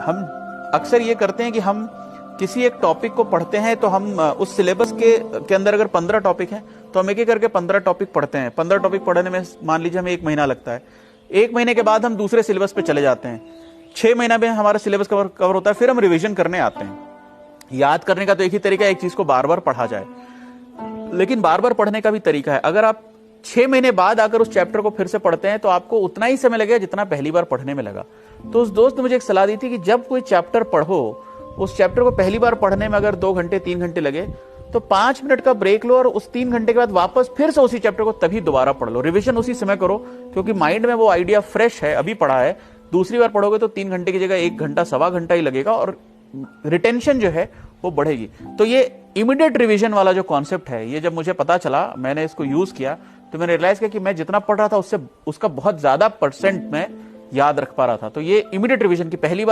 हम अक्सर ये करते हैं कि हम किसी एक टॉपिक को पढ़ते हैं तो हम उस सिलेबस के अंदर अगर 15 टॉपिक हैं तो हम एक एक करके 15 टॉपिक पढ़ते हैं। 15 टॉपिक पढ़ने में मान लीजिए हमें 1 महीना लगता है। 1 महीने के बाद हम दूसरे सिलेबस पे चले जाते हैं। 6 महीना में हमारा सिलेबस कवर होता है, फिर हम रिवीजन करने आते हैं। याद करने का तो एक ही तरीका है, एक चीज को बार बार पढ़ा जाए, लेकिन बार बार पढ़ने का भी तरीका है। अगर आप 6 महीने बाद आकर उस चैप्टर को फिर से पढ़ते हैं तो आपको उतना ही समय लगेगा जितना पहली बार पढ़ने में लगा। तो उस दोस्त ने मुझे एक सलाह दी थी कि जब कोई चैप्टर पढ़ो, उस चैप्टर को पहली बार पढ़ने में अगर 2 घंटे 3 घंटे लगे तो 5 मिनट का ब्रेक लो और उस 3 घंटे के बाद वापस फिर से उसी चैप्टर को तभी दोबारा पढ़ लो। रिवीजन उसी समय करो, क्योंकि माइंड में वो आइडिया फ्रेश है, अभी पढ़ा है। दूसरी बार पढ़ोगे तो 3 घंटे की जगह 1 घंटा सवा घंटा ही लगेगा और रिटेंशन जो है वो बढ़ेगी। तो ये इमीडिएट रिवीजन वाला जो कॉन्सेप्ट है, ये जब मुझे पता चला, मैंने इसको यूज किया तो मैंने रियलाइज किया कि मैं जितना पढ़ रहा था उससे उसका बहुत ज्यादा % मैं याद रख पा रहा था। तो ये इमीडिएट रिवीजन की पहली बार